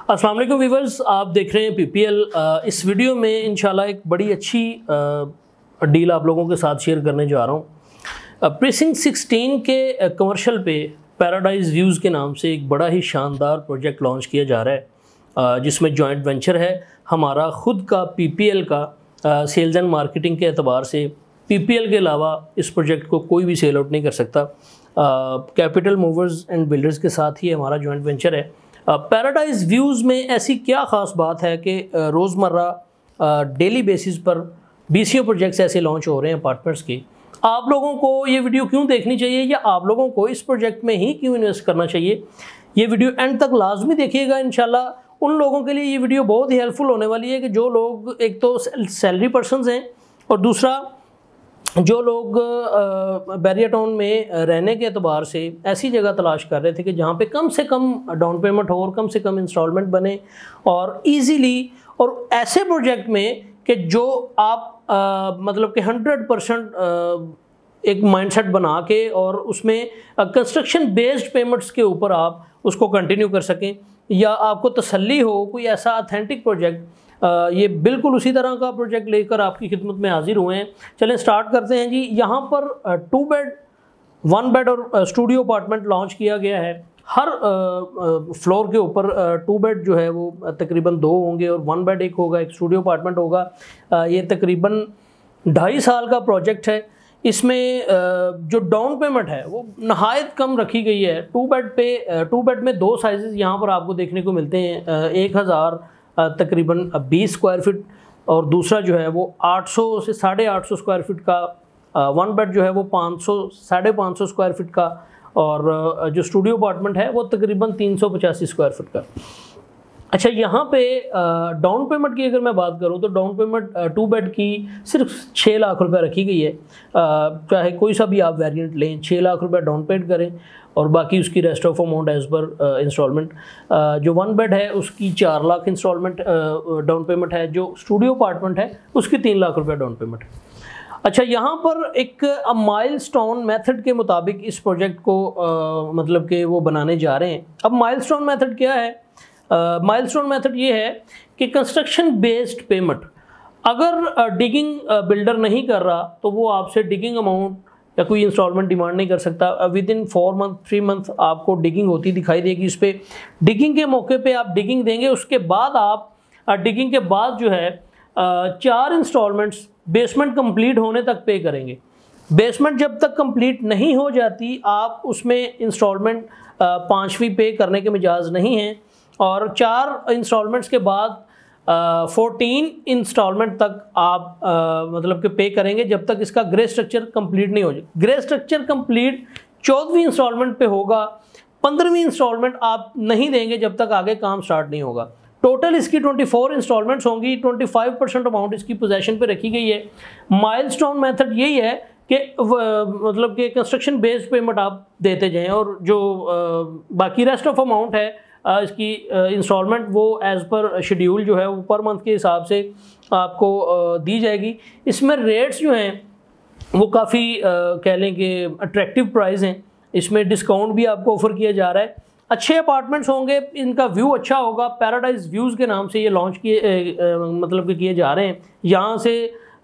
अस्सलाम वालेकुम व्यूअर्स, आप देख रहे हैं पीपीएल। इस वीडियो में इंशाल्लाह एक बड़ी अच्छी डील आप लोगों के साथ शेयर करने जा रहा हूँ। प्रीसिंक्ट 16 के कमर्शियल पे पैराडाइज व्यूज़ के नाम से एक बड़ा ही शानदार प्रोजेक्ट लॉन्च किया जा रहा है, जिसमें जॉइंट वेंचर है हमारा ख़ुद का पीपीएल का। सेल्स एंड मार्केटिंग के एतबार से पीपीएल के अलावा इस प्रोजेक्ट को कोई भी सेल आउट नहीं कर सकता। कैपिटल मूवर्स एंड बिल्डर्स के साथ ही हमारा जॉइंट वेंचर है। पैराडाइज व्यूज़ में ऐसी क्या ख़ास बात है कि रोज़मर्रा डेली बेसिस पर बीसीओ प्रोजेक्ट्स ऐसे लॉन्च हो रहे हैं अपार्टमेंट्स के। आप लोगों को ये वीडियो क्यों देखनी चाहिए या आप लोगों को इस प्रोजेक्ट में ही क्यों इन्वेस्ट करना चाहिए, ये वीडियो एंड तक लाजमी देखिएगा। इंशाल्लाह उन लोगों के लिए ये वीडियो बहुत ही हेल्पफुल होने वाली है कि जो लोग एक तो सैलरी पर्सनस हैं और दूसरा जो लोग बैरियर टाउन में रहने के अतबार से ऐसी जगह तलाश कर रहे थे कि जहाँ पे कम से कम डाउन पेमेंट हो और कम से कम इंस्टॉलमेंट बने और इजीली, और ऐसे प्रोजेक्ट में कि जो आप मतलब कि 100% एक माइंडसेट बना के और उसमें कंस्ट्रक्शन बेस्ड पेमेंट्स के ऊपर आप उसको कंटिन्यू कर सकें, या आपको तसल्ली हो कोई ऐसा ऑथेंटिक प्रोजेक्ट। ये बिल्कुल उसी तरह का प्रोजेक्ट लेकर आपकी खिदमत में हाजिर हुए हैं। चलें स्टार्ट करते हैं जी। यहाँ पर 2 बेड 1 बेड और स्टूडियो अपार्टमेंट लॉन्च किया गया है। हर फ्लोर के ऊपर 2 बेड जो है वो तकरीबन 2 होंगे और 1 बेड एक होगा, एक स्टूडियो अपार्टमेंट होगा। ये तकरीबन 2.5 साल का प्रोजेक्ट है। इसमें जो डाउन पेमेंट है वो नहायत कम रखी गई है। 2 बेड में 2 साइजेस यहाँ पर आपको देखने को मिलते हैं। 1000 तकरीबन 20 स्क्वायर फीट और दूसरा जो है वो 800 से 850 स्क्वायर फीट का। 1 बेड जो है वो 500 550 स्क्वायर फीट का, और जो स्टूडियो अपार्टमेंट है वो तकरीबन 385 स्क्वायर फीट का। अच्छा, यहाँ पे डाउन पेमेंट की अगर मैं बात करूँ तो डाउन पेमेंट 2 बेड की सिर्फ 6 लाख रुपए रखी गई है। चाहे कोई सा भी आप वेरिएंट लें, 6 लाख रुपए डाउन पेड करें और बाकी उसकी rest of amount as per installment. जो 1 बेड है उसकी 4 लाख इंस्टॉलमेंट डाउन पेमेंट है। जो स्टूडियो अपार्टमेंट है उसकी 3 लाख रुपए डाउन पेमेंट है। अच्छा, यहाँ पर एक माइलस्टोन मेथड के मुताबिक इस प्रोजेक्ट को मतलब कि वो बनाने जा रहे हैं। अब माइलस्टोन मेथड क्या है? माइलस्टोन मेथड ये है कि कंस्ट्रक्शन बेस्ड पेमेंट। अगर डिगिंग बिल्डर नहीं कर रहा तो वो आपसे डिगिंग अमाउंट या कोई इंस्टॉलमेंट डिमांड नहीं कर सकता। विद इन 4 मंथ 3 मंथ आपको डिगिंग होती दिखाई देगी। इस पर डिगिंग के मौके पे आप डिगिंग देंगे, उसके बाद आप डिगिंग के बाद जो है 4 इंस्टॉलमेंट्स बेसमेंट कंप्लीट होने तक पे करेंगे। बेसमेंट जब तक कंप्लीट नहीं हो जाती आप उसमें इंस्टॉलमेंट 5वीं पे करने के मिजाज नहीं हैं, और 4 इंस्टॉलमेंट्स के बाद 14 इंस्टॉलमेंट तक आप मतलब कि पे करेंगे जब तक इसका ग्रे स्ट्रक्चर कंप्लीट नहीं हो जाए। ग्रे स्ट्रक्चर कंप्लीट 14वीं इंस्टॉलमेंट पे होगा। 15वीं इंस्टॉलमेंट आप नहीं देंगे जब तक आगे काम स्टार्ट नहीं होगा। टोटल इसकी 24 इंस्टॉलमेंट्स होंगी। 25% अमाउंट इसकी पोजेशन पे रखी गई है। माइलस्टोन मेथड यही है कि मतलब कि कंस्ट्रक्शन बेस्ड पेमेंट आप देते जाएं और जो बाकी रेस्ट ऑफ अमाउंट है इसकी इंस्टॉलमेंट वो एज़ पर शेड्यूल जो है वो पर मंथ के हिसाब से आपको दी जाएगी। इसमें रेट्स जो हैं वो काफ़ी कह लें कि अट्रैक्टिव प्राइस हैं। इसमें डिस्काउंट भी आपको ऑफ़र किया जा रहा है। अच्छे अपार्टमेंट्स होंगे, इनका व्यू अच्छा होगा। पैराडाइज व्यूज़ के नाम से ये लॉन्च किए मतलब कि किए जा रहे हैं। यहाँ से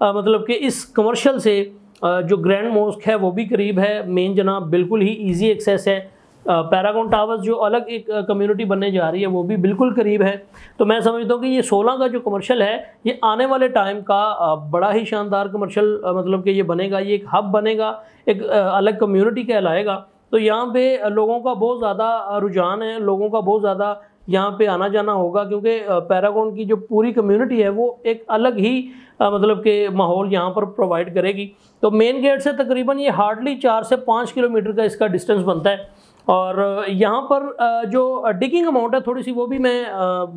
मतलब कि इस कमर्शियल से जो ग्रैंड मॉस्क है वो भी करीब है। मेन जनाब बिल्कुल ही ईजी एक्सेस है। पैरागॉन टावर्स जो अलग एक कम्युनिटी बनने जा रही है वो भी बिल्कुल करीब है। तो मैं समझता हूँ कि ये 16 का जो कमर्शियल है ये आने वाले टाइम का बड़ा ही शानदार कमर्शियल मतलब कि ये बनेगा। ये एक हब बनेगा, एक अलग कम्युनिटी कहलाएगा। तो यहाँ पे लोगों का बहुत ज़्यादा रुझान है, लोगों का बहुत ज़्यादा यहाँ पे आना जाना होगा, क्योंकि पैरागॉन की जो पूरी कम्युनिटी है वो एक अलग ही मतलब कि माहौल यहाँ पर प्रोवाइड करेगी। तो मेन गेट से तकरीबन ये हार्डली 4 से 5 किलोमीटर का इसका डिस्टेंस बनता है। और यहाँ पर जो डिगिंग अमाउंट है थोड़ी सी वो भी मैं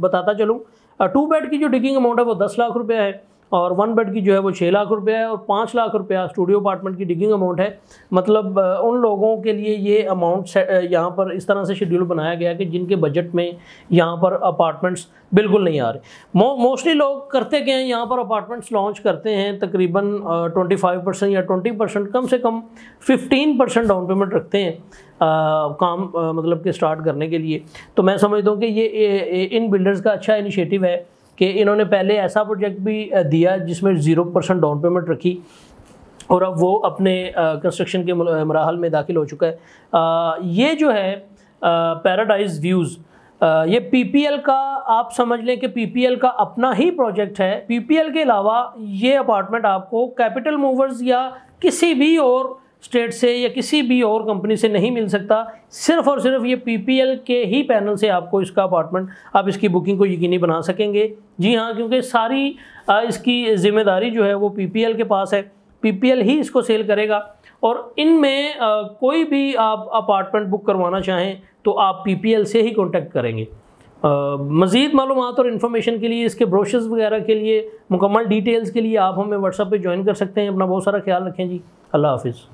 बताता चलूँ। 2 बेड की जो डिगिंग अमाउंट है वो 10 लाख रुपया है और 1 बेड की जो है वो 6 लाख रुपया है और 5 लाख रुपया स्टूडियो अपार्टमेंट की डिगिंग अमाउंट है। मतलब उन लोगों के लिए ये अमाउंट यहाँ पर इस तरह से शेड्यूल बनाया गया कि जिनके बजट में यहाँ पर अपार्टमेंट्स बिल्कुल नहीं आ रहे। मोस्टली लोग करते क्या हैं, यहाँ पर अपार्टमेंट्स लॉन्च करते हैं तकरीबन 25% या 20%, कम से कम 15% डाउन पेमेंट रखते हैं। काम मतलब कि स्टार्ट करने के लिए। तो मैं समझता हूँ कि ये इन बिल्डर्स का अच्छा इनिशिएटिव है कि इन्होंने पहले ऐसा प्रोजेक्ट भी दिया जिसमें 0% डाउन पेमेंट रखी और अब वो अपने कंस्ट्रक्शन के मराहल में दाखिल हो चुका है। ये जो है पैराडाइज व्यूज़, ये पीपीएल का आप समझ लें कि पीपीएल का अपना ही प्रोजेक्ट है। पीपीएल के अलावा ये अपार्टमेंट आपको कैपिटल मूवर्स या किसी भी और स्टेट से या किसी भी और कंपनी से नहीं मिल सकता। सिर्फ और सिर्फ ये पीपीएल के ही पैनल से आपको इसका अपार्टमेंट, आप इसकी बुकिंग को यकीनी बना सकेंगे। जी हाँ, क्योंकि सारी इसकी ज़िम्मेदारी जो है वो पीपीएल के पास है, पीपीएल ही इसको सेल करेगा। और इनमें कोई भी आप अपार्टमेंट बुक करवाना चाहें तो आप पीपीएल से ही कांटेक्ट करेंगे। मज़ीद मालूमात और इन्फॉर्मेशन के लिए, इसके ब्रोशर्स वगैरह के लिए, मुकम्मल डिटेल्स के लिए आप हमें व्हाट्सएप पे ज्वाइन कर सकते हैं। अपना बहुत सारा ख्याल रखें जी। अल्लाह हाफिज़।